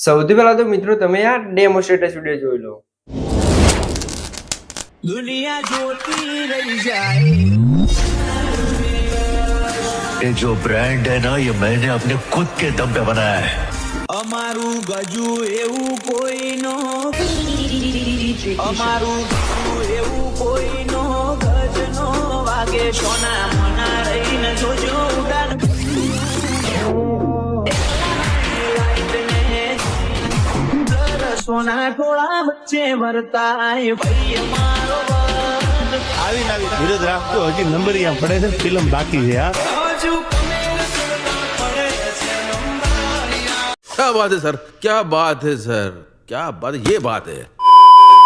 સૌથી પહેલા તો મિત્રો તમે આ ડેમો સ્ટેટસ વિડિયો જોઈ લો। दुनिया जोती रही जाए। ये जो ब्रांड है ना ये मैंने अपने खुद के दम पे बनाया है। અમારું ગજુ એવું કોઈ નો અમારું ગજુ એવું કોઈ નો ગજનો વાગે સોના મના રહીને જોજો ઉડાન સોના થોડા બચ્ચે ભરતાય ભાઈ અમારો આવી વિરોધ રાખતો હજી નંબરિયા પડે છે, ફિલ્મ બાકી છે આ। क्या बात है सर, क्या बात है सर, क्या बात, ये बात है।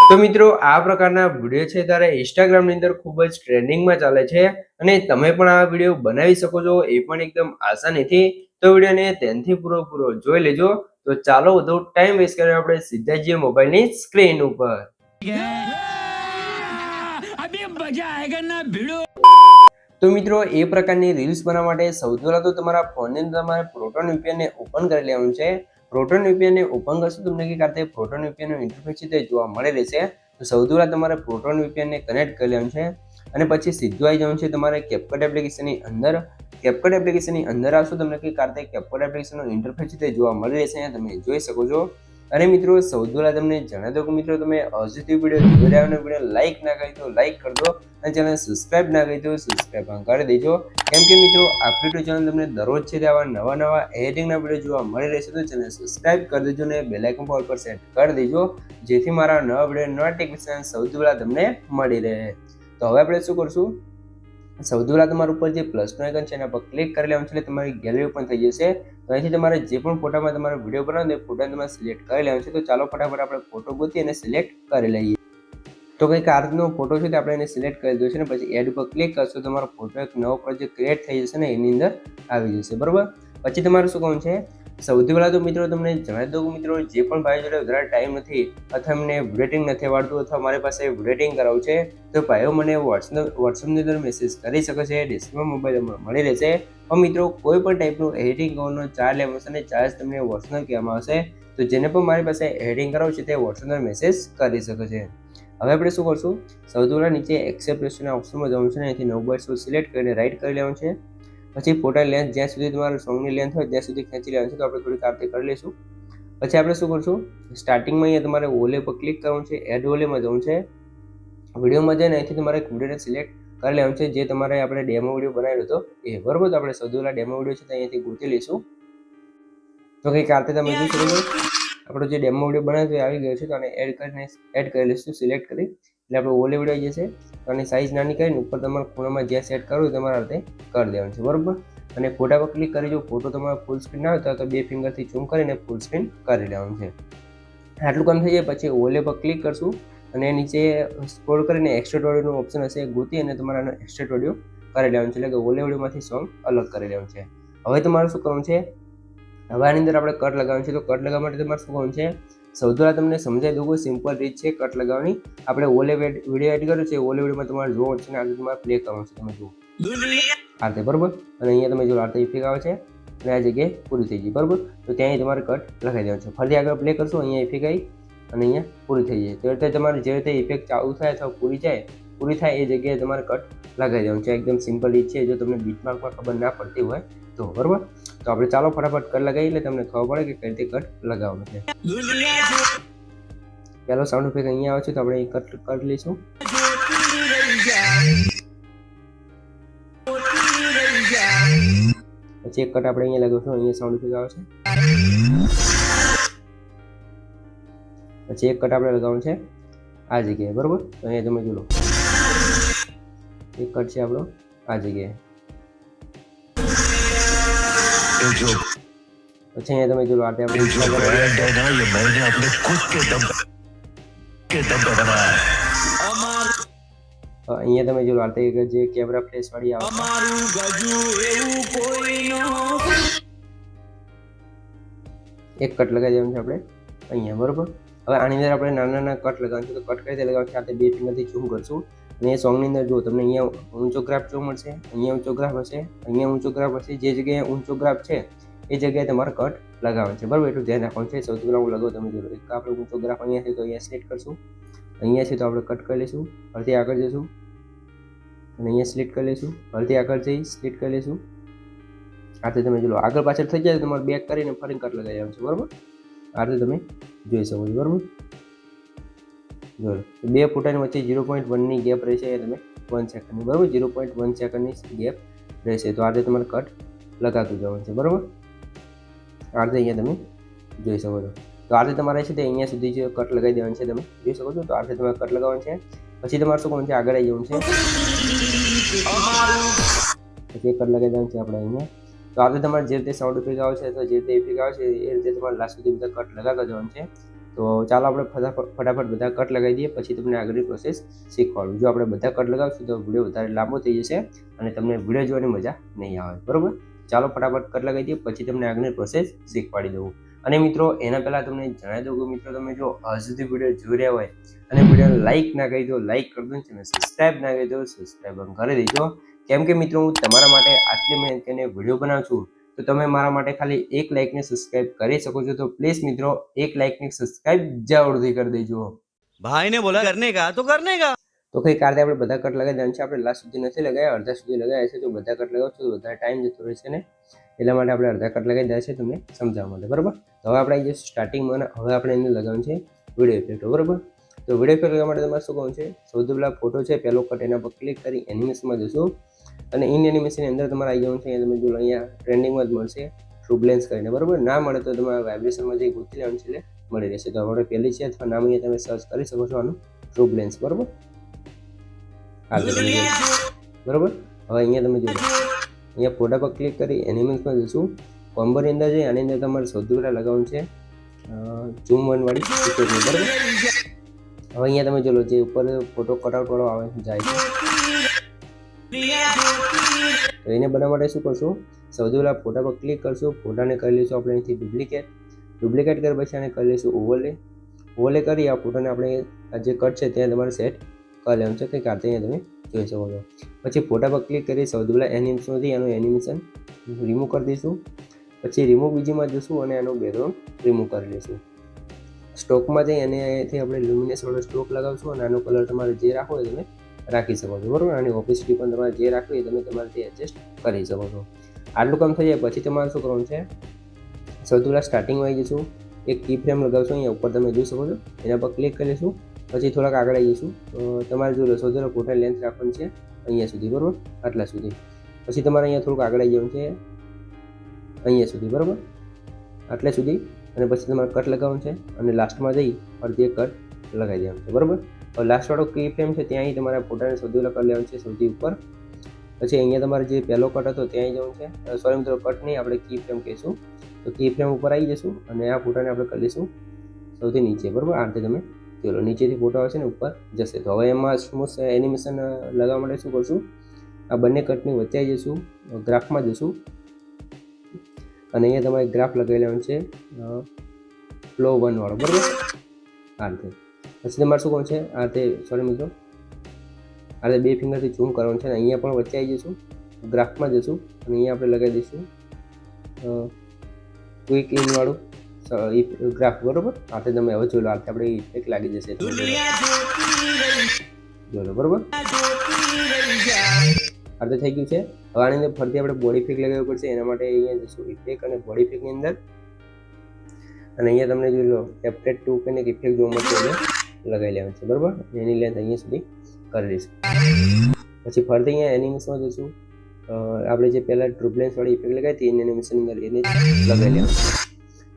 તો મિત્રો આ પ્રકારના વિડીયો છે ત્યારે ઇન્સ્ટાગ્રામ ની અંદર ખૂબ જ ટ્રેન્ડિંગમાં ચાલે છે અને તમે પણ આ વિડીયો બનાવી શકો છો, એ પણ એકદમ આસાનીથી। તો વિડીયોને ધ્યાનથી પૂરો જોઈ લેજો। તો ચાલો વધુ ટાઈમ વેસ્ટ કરીને આપણે સીધા જઈએ મોબાઈલની સ્ક્રીન ઉપર। તો મિત્રો એ પ્રકારની રીલ્સ બનાવવા માટે સૌથી પહેલા તો તમારા ફોનની અંદર તમારે પ્રોટોન VPN ને ઓપન કરી લેવાનું છે। પ્રોટોન VPN ને ઓપન કરશો તમને કે ખાતે પ્રોટોન VPN નો ઇન્ટરફેસ છે તે જોવા મળી રહેશે। તો સૌથી પહેલા તમારે પ્રોટોન VPN ને કનેક્ટ કરી લેવાનું છે અને પછી સીધું આવી જવાનું છે તમારે CapCut એપ્લિકેશનની અંદર। CapCut એપ્લિકેશનની અંદર આવશો તમને કે ખાતે CapCut એપ્લિકેશનનો ઇન્ટરફેસ છે તે જોવા મળી રહેશે, તમે જોઈ શકો છો। અને મિત્રો સૌથી પહેલા તમને જણાવી દઉં કે મિત્રો તમે હજુ વિડીયો જોઈ રહ્યા અને વિડીયો લાઈક ના કરી તો લાઈક કરી દો અને ચેનલ સબસ્ક્રાઇબ ના કરી તો સબસ્ક્રાઇબ કરી દેજો, કેમ કે મિત્રો આપણી તો ચેનલ તમને દરરોજ છે તે આવા નવા એડિટિંગના વિડીયો જોવા મળી રહેશે। તો ચેનલ સબસ્ક્રાઇબ કરી દેજો અને બેલ આઇકન પર સેટ કરી દેજો જેથી મારા નવા વિડીયો નોટિફિકેશન સૌથી પહેલા તમને મળી રહે। તો હવે આપણે શું કરશું, સૌથી પહેલા તમારા ઉપર જે પ્લસનો આઇકન છે એના પર ક્લિક કરી લેવાનું છે એટલે તમારી ગેલેરી ઓપન થઈ જશે। તો અહીંથી તમારે જે પણ ફોટામાં તમારે વિડીયો બનાવો એ ફોટાને તમારે સિલેક્ટ કરી લેવાનું છે। તો ચાલો ફટાફટ આપણે ફોટો ગોતી અને સિલેક્ટ કરી લઈએ। તો કંઈક આ રીતનો ફોટો છે તે આપણે એને સિલેક્ટ કરી દઈશું ને પછી એડ ઉપર ક્લિક કરશો તમારો ફોટો એક નવો પ્રોજેક્ટ ક્રિએટ થઈ જશે ને એની અંદર આવી જશે, બરોબર। પછી તમારે શું કરવાનું છે, સૌથી પહેલા તો મિત્રો તમને જણાવી દઉં કે મિત્રો જે પણ ભાઈ જોડે વધારે ટાઈમ નથી અથવા એમને વિડીયો નથી આવડતું અથવા મારી પાસે વિડીયો કરાવવું છે તો ભાઈઓ મને વોટ્સઅપની અંદર મેસેજ કરી શકે છે, ડિસ્પ્લેમાં મોબાઈલ નંબર મળી રહેશે। પણ મિત્રો કોઈ પણ ટાઈપનું એડિટિંગ કરવાનો ચાર્જ લેવામાં આવશે અને ચાર્જ તમને વોટ્સઅપ કહેવામાં આવશે। તો જેને પણ મારી પાસે એડિટિંગ કરાવવું છે તે વોટ્સઅપમાં મેસેજ કરી શકે છે। હવે આપણે શું કરશું, સૌથી પહેલા નીચે એક્સેપ્ટ ઓપ્શનમાં જવાનું છે ને અહીંથી 9/16 સિલેક્ટ કરીને રાઈટ કરી લેવાનું છે। પછી ફોટા લેન્થ જ્યાં સુધી તમારા સોંગની લેન્થ હોય ત્યાં સુધી ખેંચી લેવાનું છે। તો આપણે થોડીક આરતી કરી લઈશું। પછી આપણે શું કરશું, સ્ટાર્ટિંગમાં અહીંયા તમારે ઓલે પર ક્લિક કરવાનું છે, એડ ઓલેમાં જવાનું છે। વિડીયોમાં જઈને અહીંથી તમારે એક વિડીયોને સિલેક્ટ કરી લેવાનું છે જે તમારે આપણે ડેમો વિડીયો બનાવ્યો હતો એ, બરોબર। તો આપણે સૌથી પહેલા ડેમો વિડીયો છે તો અહીંયાથી ગોતી લઈશું। તો કંઈક આરતી તમે જોઈ શકો છો આપણો જે ડેમો વિડીયો બનાવ્યો એ આવી ગયો છે। તો આને એડ કરી લઈશું સિલેક્ટ કરી એટલે આપણો ઓલે વિડીયો આવી જશે। તો આની સાઇઝ નાની કરીને ઉપર તમારા ખૂણામાં જ્યાં સેટ કરવું તમારે આ રીતે કરી દેવાનું છે, બરોબર। અને ફોટા પર ક્લિક કરી જો ફોટો તમારો ફૂલ સ્ક્રીન ના હોય તો 2 ફિંગરથી ઝૂમ કરીને ફૂલ સ્ક્રીન કરી લેવાનું છે। આટલું કામ થઈ જાય પછી ઓલે પર ક્લિક કરશું અને નીચે સ્ક્રોલ કરીને એક્સટ્રેક્ટ ઓડિયોનો ઓપ્શન હશે ગોતી અને તમારે આનો એક્સટ્રેક્ટ ઓડિયો કરી લેવાનું છે, એટલે કે ઓલે ઓડિયોમાંથી સોંગ અલગ કરી લેવાનું છે। હવે તમારે શું કરવાનું છે, હવે આની અંદર આપણે કટ લગાવવાનું છે। તો કટ લગાવવા માટે તમારે શું કરવાનું છે, સૌથી પહેલાં તમને સમજાવી દઉં સિમ્પલ રીત છે કટ લગાવવાની। આપણે ઓલે વિડીયો એડ કર્યો છે, ઓલે વિડીયોમાં તમારે જોવાનું છે ને આગળ તમારે પ્લે કરવાનું છે, તમે જુઓ આ રીતે, બરોબર। અને અહીંયા તમે જો આ રીતે ઇફેક્ટ આવે છે અને આ જગ્યાએ પૂરી થઈ ગઈ, બરોબર। તો ત્યાં તમારે કટ લગાવી દેવાનું છે। ફરીથી આગળ પ્લે કરશો અહીંયા ઇફેક્ટ આવી અને અહીંયા પૂરી થઈ જાય। તો એટલે તમારે જે રીતે ઇફેક્ટ ચાલુ થાય અથવા પૂરી થાય એ જગ્યાએ તમારે કટ લગાવી દેવાનું છે। એકદમ સિમ્પલ રીત છે, જો તમને બીટમાર્કમાં ખબર ના પડતી હોય તો, બરોબર। તો આપણે ચાલો ફટાફટ કટ લગાવી એટલે તમને ખબર પડે કે કઈ રીતે કટ લગાવવાનું છે। પહેલો સાઉન્ડ ઇફેક્ટ અહીંયા આવે છે તો આપણે કટ કરી લઈશું। પછી એક કટ આપણે અહીંયા લગાવશું, અહીંયા સાઉન્ડ ઇફેક્ટ આવે છે। પછી એક કટ આપણે લગાવવાનું છે આ જગ્યાએ, બરોબર। તો અહીંયા તમે જોઈ લો એક કટ છે આપણો આ જગ્યાએ। પછી અહીંયા તમે જોઈ લો આ ये जो ब्रांड है ना ये मैंने अपने खुद के दम पे बनाया है। અહીંયા તમે જો આ જે કેમેરા ફ્લેશ વાળી આવે અમારું ગજુ એવું કોઈ નો એક કટ લગાવી દેવાનું છે આપણે અહીંયા, બરોબર। હવે આની અંદર આપણે નાના કટ લગાવવાનું છે। તો કટ કરી લગાવવાનું છે, આપણે 2 ફિંગરથી ઝૂમ કરશું અને એ સોંગની અંદર જો તમને અહીંયા ઊંચો ગ્રાફ જોવા મળશે, અહીંયા ઊંચો ગ્રાફ હશે, અહીંયા ઊંચો ગ્રાફ હશે। જે જગ્યાએ ઊંચો ગ્રાફ છે એ જગ્યાએ તમારે કટ લગાવવાનું છે, બરાબર. એટલું ધ્યાન રાખવાનું છે. સૌથી પહેલાં હું લગાવું, તમે જોડો. એક આપણે ઊંચો ગ્રાફ અહીંયા છે તો અહીંયા સિલેક્ટ કરશું, અહીંયા છે તો આપણે કટ કરી લઈશું, ફરીથી આગળ જઈશું અને અહીંયા સિલેક્ટ કરી લઈશું, ફરીથી આગળ જઈ સિલેક્ટ કરી લઈશું. આ રીતે તમે જોડો આગળ પાછળ થઈ જાય તમારે બેક કરીને ફરી કટ લગાવી દેવાનું છે, બરાબર. આ રીતે તમે જોઈ શકો છો, બરાબર. જોડો બે ફોટાની વચ્ચે 0.1ની ગેપ રહેશે, એ તમે 1 સેકન્ડની, બરાબર. 0.1 સેકન્ડની ગેપ રહેશે, તો આ રીતે તમારે કટ લગાવતું જવાનું છે, બરાબર. આ રીતે અહીંયા તમે જોઈ શકો છો. તો આ રીતે તમારે છે તે અહીંયા સુધી જે કટ લગાવી દેવાનું છે, તમે જોઈ શકો છો. તો આ રીતે તમારે કટ લગાવવાનું છે. પછી તમારે શું કરવાનું છે, આગળ આવી જવાનું છે, પછી કટ લગાવી દેવાનું છે આપણે અહીંયા. તો આ રીતે તમારે જે રીતે સાઉન્ડ ઇફેક્ટ આવે છે અથવા જે રીતે ઇફેક્ટ આવે છે એ રીતે તમારે લાસ્ટ સુધી બધા કટ લગાવતા જવાનું છે. તો ચાલો આપણે ફટાફટ બધા કટ લગાવી દઈએ, પછી તમને આગળની પ્રોસેસ શીખવાડું. જો આપણે બધા કટ લગાવશું તો વિડીયો વધારે લાંબો થઈ જશે અને તમને વિડીયો જોવાની મજા નહીં આવે, બરાબર. ચાલો ફટાફટ કટ લગાવી દઈએ, પછી તમને આગળની પ્રોસેસ શીખવાડી દઉં. અને મિત્રો એના પહેલાં તમને જણાવી દઉં કે મિત્રો તમે જો હજુ સુધી વિડીયો જોઈ રહ્યા હોય અને વિડીયોને લાઇક ના કરી દો, લાઇક કરી દો, અને સબસ્ક્રાઈબ ના કરી દો, સબસ્ક્રાઈબ કરી દેજો. કેમ કે મિત્રો હું તમારા માટે આટલી મહેનત કરીને વિડીયો બનાવું છું, તો તમે મારા માટે ખાલી 1 લાઇકને સબસ્ક્રાઇબ કરી શકો છો. તો પ્લીઝ મિત્રો 1 લાઇકને સબસ્ક્રાઇબ જરૂરથી કરી દેજો. भाई ने बोला करने का तो करने का. તો કઈ કારણે આપણે બધા કટ લગાવી દેવાનું છે. આપણે લાસ્ટ સુધી નથી લગાવ્યા, અડધા સુધી લગાવ્યા છે. તો બધા કટ લગાવશો તો વધારે ટાઈમ જતો રહેશે ને, એટલા માટે આપણે અડધા કટ લગાવી દે છે તમને સમજાવવા માટે, બરાબર. તો હવે આપણે આવી જઈશું સ્ટાર્ટિંગમાં અને હવે આપણે એને લગાવવાનું છે વિડીયો ઇફેક્ટ, બરાબર. તો વિડીયો ઇફેક્ટ લગાવવા માટે તમારે શું કરવાનું છે, સૌથી પહેલાં ફોટો છે પહેલો કટ, એના પર ક્લિક કરી એનિમેશનમાં જશું અને ઇન એનિમેશનની અંદર તમારે આવી જવાનું છે. અહીંયા તમે જો અહીંયા ટ્રેન્ડિંગમાં જ મળશે ટ્રુબ્લેન્સ કરીને, બરાબર. ના મળે તો તમારે વાઇબ્રેશનમાં જઈ ગોતી લેવાનું છે, એટલે મળી રહેશે. તો આપણે પહેલી છે અથવા નામ અહીંયા તમે સર્ચ કરી શકો છો આનું ટ્રુબ્લેન્સ, બરાબર. બરાબર. હવે અહીંયા તમે જોજો, અહીંયા ફોટા પર ક્લિક કરી એનિમેશનમાં જશું, કોમ્બોની અંદર જઈ આની અંદર તમારે સૌથી પહેલાં લગાવવાનું છે ઝૂમ 1 વાળી ઇફેક્ટની, બરાબર. હવે અહીંયા તમે જોલો જે ઉપર ફોટો કટઆઉટ વાળો આવે જાય છે, તો એને બનાવવા માટે શું કરશું, સૌથી પહેલાં ફોટા પર ક્લિક કરશું, ફોટાને કરી લઈશું આપણે અહીંથી ડુપ્લિકેટ કર્યા પછી આને કરી લઈશું ઓવરલે કરી આ ફોટાને આપણે આ જે કટ છે ત્યાં તમારે સેટ કરી લેવાનું છે, કંઈક આતે અહીંયા તમે જોઈ શકો છો. પછી ફોટા પર ક્લિક કરી સૌથી પહેલાં એનિમેશનથી આનું એનિમેશન રિમૂવ કરી દઈશું. પછી રિમૂવ બીજીમાં જશું અને આનું બેકગ્રાઉન્ડ રિમૂવ કરી લઈશું. સ્ટોકમાં જઈ અને અહીંથી આપણે લ્યુમિનેસ વાળો સ્ટોક લગાવશું અને આનો કલર તમારે જે રાખવો હોય તમે રાખી શકો છો, બરાબર. આની ઓફિસિટી પણ તમારે જે રાખવી હોય તમે તમારેથી એડજસ્ટ કરી શકો છો. આટલું કામ થઈ જાય પછી તમારે શું કરવાનું છે, સૌથી પહેલાં સ્ટાર્ટિંગમાં આવી જઈશું, એક કી ફ્રેમ લગાવશું, અહીંયા ઉપર તમે જોઈ શકો છો, એના પર ક્લિક કરી લઈશું. પછી થોડાક આગળ આવી જઈશું, તમારે જો સૌથી પહેલાં ફોટા લેન્થ રાખવાની છે અહીંયા સુધી, બરાબર, આટલા સુધી. પછી તમારે અહીંયા થોડુંક આગળ આવી જવાનું છે અહીંયા સુધી, બરાબર, આટલા સુધી. અને પછી તમારે કટ લગાવવાનું છે અને લાસ્ટમાં જઈ ફરીથી એક કટ લગાવી દેવાનું છે, બરાબર. હવે લાસ્ટવાળો કી ફ્રેમ છે ત્યાં અહીં તમારે ફોટાને સૌથી પહેલાં કરી લેવાનું છે સૌથી ઉપર. પછી અહીંયા તમારે જે પહેલો કટ હતો ત્યાં આવી જવાનું છે, સોરી મિત્રો કટ નહીં આપણે કી ફ્રેમ કહીશું. તો કી ફ્રેમ ઉપર આવી જશું અને આ ફોટાને આપણે કરી લઈશું સૌથી નીચે, બરાબર. આ રીતે તમે ચલો નીચેથી ફોટો આવશે ને ઉપર જશે. તો હવે એમાં સ્મૂથ એનિમેશન લગાવવા માટે શું કરશું, આ બંને કટની વચ્ચે આવી જશું, ગ્રાફમાં જશું અને અહીંયા તમારે ગ્રાફ લગાવી લેવાનું છે ફ્લો 1 વાળો, બરાબર. આ રીતે પછી તમારે શું કરવાનું છે, આ રીતે સોરી મિત્રો આ રીતે 2 ફિંગરથી ઝૂમ કરવાનું છે અને અહીંયા પણ વચ્ચે આવી જશું, ગ્રાફમાં જશું અને અહીંયા આપણે લગાવી દઈશું ક્વિક ઇન વાળું ગ્રાફ, બરાબર. આ રીતે તમે હવે જોઈ લો, આ રીતે આપણે ઇફેક્ટ લાગી જશે જોઈ લો, બરાબર. આ રીતે થઈ ગયું છે. હવે આની અંદર ફરીથી આપણે બોડી ઇફેક્ટ લગાવવી પડશે, એના માટે અહીંયા જશું ઇફેક્ટ અને બોડી ઇફેક્ટની અંદર અને અહીંયા તમને જોઈ લો એફેક્ટ 2 કરીને એક ઇફેક્ટ જોવા મળશે એટલે લગાવી લેવાનું છે, બરાબર. એની લેન્થ અહીંયા સુધી કરી દઈશું. પછી ફરીથી અહીંયા એનિમેશનમાં જશું, આપણે જે પહેલાં ટ્રુબ્લેન્સ વાળી ઇફેક્ટ લગાવી હતી એનિમેશન અંદર એને લગાવી લેવાનું.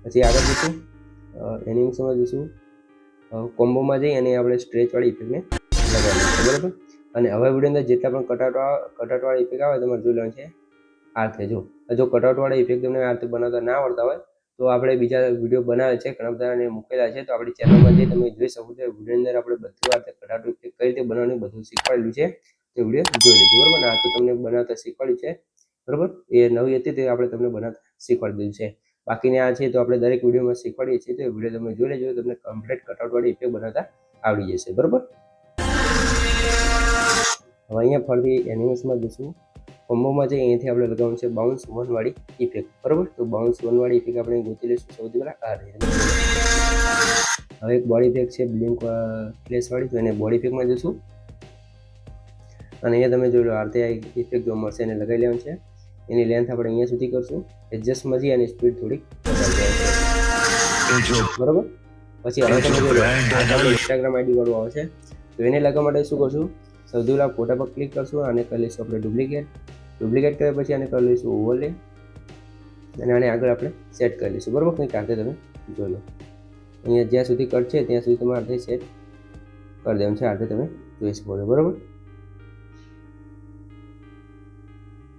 પછી આગળ જઈશું એનિમેશનમાં જઈશું, કોમ્બોમાં જઈ અને આપણે સ્ટ્રેચ વાળી ઇફેક્ટને લગાવી લઈશું, બરાબર. અને હવે વિડીયો અંદર જેટલા પણ કટઆઉટ વાળી ઇફેક્ટ આવે તમારે જોઈ લેવાનું છે આ રીતે. જો કટઆઉટ વાળી ઇફેક્ટ તમને આ રીતે બનાવતા ના આવડતા હોય તો આપણે બીજા વિડીયો બનાવે છે, ઘણા બધાને મૂકેલા છે, તો આપણી ચેનલમાં જઈ તમે જોઈ શકો છો. વિડીયો અંદર આપણે બધું આ રીતે કટઆઉટ ઇફેક્ટ કઈ રીતે બનાવવાનું બધું શીખવાડેલું છે, તે વિડીયો જોઈ લેજો, બરાબર. આ તો તમને બનાવતા શીખવાડ્યું છે, બરાબર. એ નવી હતી તે આપણે તમને બનાવતા શીખવાડી દીધું છે. બાકીને આ છે તો આપણે દરેક વિડીયોમાં શીખવાડીએ છીએ, તો એ વિડીયો તમે જોઈ લેજો, તમને કમ્પ્લીટ કટઆઉટ વાળી ઇફેક્ટ બનાવતા આવડી જશે, બરાબર. હવે અહીંયા ફરીથી એનિમેશનમાં જઈશું કોમ્બોમાં જઈ અહીંયાથી આપણે લગાવવાનું છે બાઉન્સ 1 વાળી ઇફેક્ટ, બરાબર. તો બાઉન્સ 1 વાળી ઇફેક્ટ આપણે ગોતી લઈશું સૌથી પહેલાં આ રીતે. હવે એક બોડી ઇફેક્ટ છે બ્લિંક ફ્લેશ વાળી, તો એને બોડી ઇફેક્ટમાં જઈશું અને અહીંયા તમે જોઈ લો આ રીતે ઇફેક્ટ જોવા મળશે, એને લગાવી લેવાનું છે. એની લેન્થ આપણે અહીંયા સુધી કરશું, એડજસ્ટમાં જઈ અને સ્પીડ થોડીક બરાબર. પછી હવે તમે જોઈ લો ઇન્સ્ટાગ્રામ આઈડી વાળું આવશે, તો એને લગાવવા માટે શું કરશું, સૌથી પહેલાં ફોટા પર ક્લિક કરશું, આને કરી લઈશું આપણે ડુપ્લિકેટ કર્યા પછી આને કરી લઈશું ઓવરલે અને આને આગળ આપણે સેટ કરી લઈશું, બરાબર. કંઈક આ રીતે તમે જોઈ લો, અહીંયા જ્યાં સુધી કટ છે ત્યાં સુધી તમારે આ સેટ કરી દેવાનું છે, આ રીતે તમે જોઈ શકો છો, બરાબર.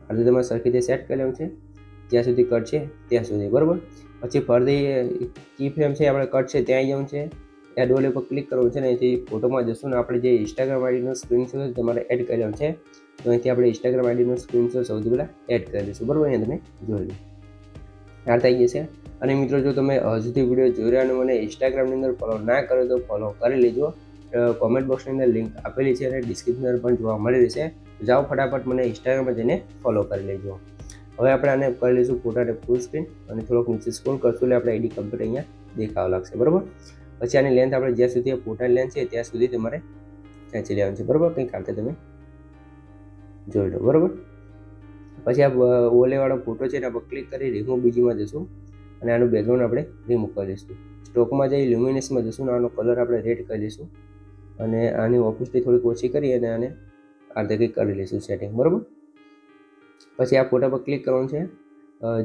આ રીતે તમારે સરખી રીતે સેટ કરી લેવાનું છે જ્યાં સુધી કટ છે ત્યાં સુધી, બરાબર. પછી ફરતી કી ફ્રેમ છે આપણે કટ છે ત્યાં આવી જવાનું છે, એડ ઓલે પર ક્લિક કરવાનું છે ને અહીંથી ફોટોમાં જશું ને આપણે જે ઇન્સ્ટાગ્રામ આઈડીનો સ્ક્રીનશોટ તમારે એડ કરી લેવાનું છે, તો અહીંથી આપણે ઇન્સ્ટાગ્રામ આઈડીનો સ્ક્રીનશોટ સૌથી પહેલાં એડ કરી દઈશું, બરાબર. અહીંયા તમે જોઈ લો આ થઈ જશે. અને મિત્રો જો તમે હજુથી વિડીયો જોઈ રહ્યા અને મને ઇન્સ્ટાગ્રામની અંદર ફોલો ના કરો તો ફોલો કરી લેજો, કોમેન્ટ બોક્સની અંદર લિંક આપેલી છે અને ડિસ્ક્રિપ્શન પણ જોવા મળી રહેશે, જાઓ ફટાફટ મને ઇન્સ્ટાગ્રામમાં જઈને ફોલો કરી લેજો. હવે આપણે આને કરી લઈશું ફોટાને ફૂલ સ્ક્રીન અને થોડોક નીચે સ્ક્રોલ કરશું એટલે આપણે આઈડી કમ્પ્લીટ અહીંયા દેખાવા લાગશે, બરાબર. પછી આની લેન્થ આપણે જ્યાં સુધી ફોટાની લેન્થ છે ત્યાં સુધી તમારે ખેંચી લેવાનું છે, બરાબર. કંઈક આ તમે જોઈ લો, બરાબર. પછી આ ઓલેવાળો ફોટો છે એના પર ક્લિક કરી રિમૂવ બીજીમાં જશું અને આનું બેકગ્રાઉન્ડ આપણે રિમૂવ કરી દઈશું. સ્ટોકમાં જઈ લ્યુમિનસમાં જશું અને આનો કલર આપણે રેડ કરી દઈશું અને આની ઓપોસિટી થોડીક ઓછી કરી અને આને આ રીતે કંઈક કરી લઈશું સેટિંગ, બરાબર. પછી આ ફોટા પર ક્લિક કરવાનું છે,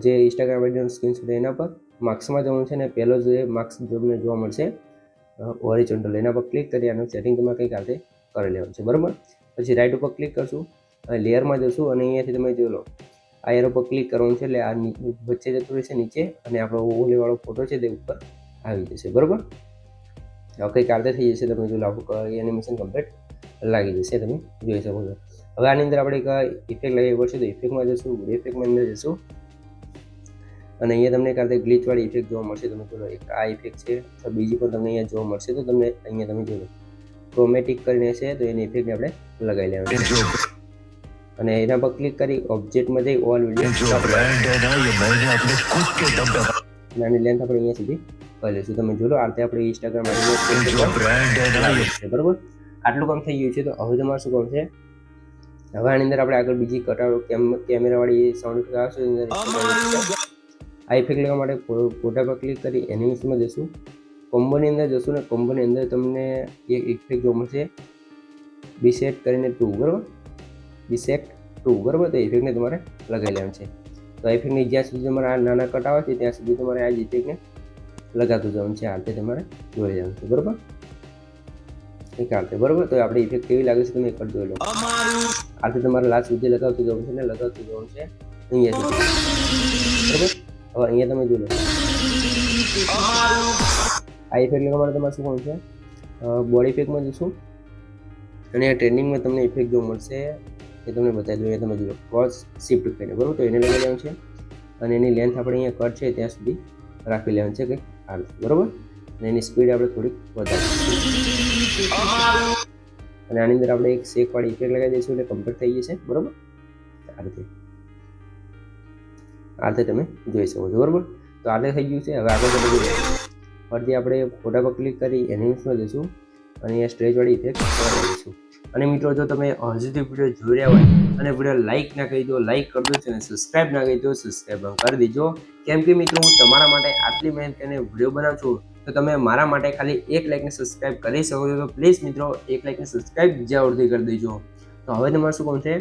જે ઇન્સ્ટાગ્રામ આઈડીનો સ્ક્રીનશોટ એના પર માર્ક્સમાં જવાનું છે ને પહેલો જે માર્ક્સ તમને જોવા મળશે હોરિઝોન્ટલ એના પર ક્લિક કરી આનું સેટિંગ તમારે કંઈક આ રીતે કરી લેવાનું છે, બરાબર. પછી રાઈટ ઉપર ક્લિક કરશું, લેયરમાં જશું અને અહીંયાથી તમે જોઈ લો આ એરો પર ક્લિક કરવાનું છે એટલે આ વચ્ચે જતું રહેશે નીચે અને આપણો ઓલેવાળો ફોટો છે તે ઉપર આવી જશે, બરાબર. હવે કંઈક આ રીતે થઈ જશે, તમે જો આપણું એનિમેશન કમ્પ્લીટ લાગી જશે, તમે જોઈ શકો છો. હવે આની અંદર આપણે એક ઇફેક્ટ લગાવી પડશે, તો ઇફેક્ટમાં જશું, ઇફેક્ટમાં અંદર જશું અને અહીંયા તમને એક આ રીતે ગ્લિચવાળી ઇફેક્ટ જોવા મળશે, તમે જોડો એક આ ઇફેક્ટ છે તો બીજી પણ તમને અહીંયા જોવા મળશે, તો તમને અહીંયા તમે જોડો ક્રોમેટિક કરીને છે તો એની ઇફેક્ટને આપણે લગાવી લેવાની છે અને એના પર ક્લિક કરી ઓબ્જેક્ટમાં જઈ ઓલ વિડીયો આની લેન્થ આપણે અહીંયા સુધી કરી લઈશું, તમે જોડો આ રીતે આપણે ઇન્સ્ટાગ્રામ બરાબર. આટલું કામ થઈ ગયું છે, તો હવે તમારે શું કામ છે, હવે આની અંદર આપણે આગળ બીજી કટારો કેમેરાવાળી સાઉન્ડ ઇફેક્ટ આવશે, આ ઇફેક્ટ લેવા માટે ફોટા પર ક્લિક કરી એનિમેશનમાં જશું, કોમ્બોની અંદર જશું ને કોમ્બોની અંદર તમને એક ઇફેક્ટ જોવા મળશે બીસેટ કરીને 2, બરાબર. બીસેટ 2, બરાબર. તો ઇફેક્ટને તમારે લગાવી લેવાનું છે, તો ઇફેક્ટની જ્યાં સુધી તમારે આ નાના કટ આવે છે ત્યાં સુધી તમારે આ જ ઇફેક્ટને લગાતું જવાનું છે, આ રીતે તમારે જોઈ લેવાનું છે, બરાબર. એક આ રીતે, બરાબર. તો આપણે ઇફેક્ટ કેવી લાગે છે તમે એક જોઈ લો, આ રીતે તમારે લાસ્ટ સુધી લગાવતું જવાનું છે ને લગાવતું જવાનું છે અહીંયા સુધી, બરાબર. હવે અહીંયા તમે જોઈ લો આ ઇફેક્ટ લેવા માટે તમારે શું કરવાનું છે, બોડી ઇફેક્ટમાં જશું અને આ ટ્રેન્ડિંગમાં તમને ઇફેક્ટ જોવા મળશે એ તમને બતાવી દઉં, તમે જોઈ લો ક્રોસ શિફ્ટ કરીને, બરાબર. તો એને લગાવી લેવાનું છે અને એની લેન્થ આપણે અહીંયા કટ છે ત્યાં સુધી રાખી લેવાનું છે કંઈક આ રીતે, બરાબર. અને એની સ્પીડ આપણે થોડીક વધારી અને આની અંદર આપણે એક શેકવાળી ઇફેક્ટ લગાવી દઈશું એટલે કમ્પ્લીટ થઈ જશે, બરાબર. આ રીતે તમે જોઈ શકો છો, બરાબર. તો આ થઈ ગયું છે. હવે આગળ તમે જોઈએ ફરીથી આપણે ફોટા પર ક્લિક કરી એનિમેશનમાં જઈશું અને અહીંયા સ્ટ્રેચવાળી ઇફેક્ટ દઈશું. અને મિત્રો જો તમે હજુથી વિડીયો જોઈ રહ્યા હોય અને વિડીયો લાઇક ના કરી દો લાઇક કરી દો અને સબસ્ક્રાઇબ ના કરી દો સબસ્ક્રાઇબ કરી દેજો, કેમ કે મિત્રો હું તમારા માટે આટલી મહેનત કરીને વિડીયો બનાવું છું, તો તમે મારા માટે ખાલી 1 લાઇકને સબસ્ક્રાઇબ કરી શકો છો, તો પ્લીઝ મિત્રો 1 લાઇકને સબસ્ક્રાઇબ જરૂરથી કરી દેજો. તો હવે તમારે શું કામ છે,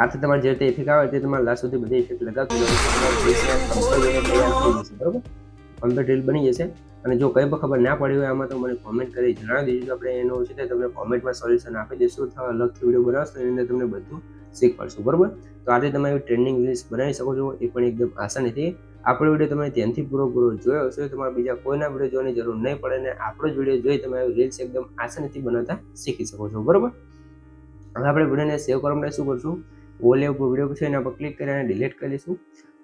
આથી તમારે જે રીતે ઇફેક્ટ આવે તે તમારે લાસ્ટ સુધી બધી ઇફેક્ટ લગાવતી બરાબર, કમ્પ્લીટ રીલ બની જશે. અને જો કંઈ પણ ખબર ના પડી હોય આમાં તો મને કોમેન્ટ કરી જણાવી દેજો, આપણે એનો છે તે તમને કોમેન્ટમાં સોલ્યુશન આપી દઈશું અથવા અલગથી વિડીયો બનાવશો એની અંદર તમને બધું શીખવાડશું, બરાબર. તો આજે તમે ટ્રેન્ડિંગ રીલ્સ બનાવી શકો છો, એ પણ એકદમ આસાનીથી. આપણો વિડીયો તમે ધ્યાનથી પૂરો જોયો હશે, તમારે બીજા કોઈના વિડીયો જોવાની જરૂર નહીં પડે અને આપણો જ વિડીયો જોઈ તમે રીલ્સ એકદમ આસાનીથી બનાવતા શીખી શકો છો, બરાબર. હવે આપણે વિડીયોને સેવ કરવા માટે શું કરશું, ઓલે ઉપર વિડીયો છે એના પર ક્લિક કરી અને ડિલીટ કરી લઈશું,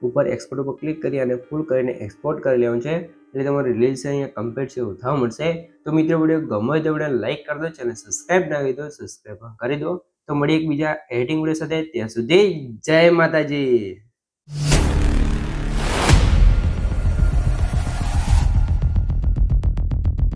ઉપર એક્સપોર્ટ ઉપર ક્લિક કરી અને ફૂલ કરીને એક્સપોર્ટ કરી લેવાનું છે એટલે તમારી રીલ્સ અહીંયા કમ્પ્લીટ છે થવા મળશે. તો મિત્રો વિડીયો ગમે તો વિડીયો લાઇક કરી દો, ચેનલ સબસ્ક્રાઇબ ના કરી દો સબસ્ક્રાઇબ કરી દો. તો મળીએ એક બીજા એડિટિંગ વિડીયો સાથે. ત્યાં સુધી જય માતાજી.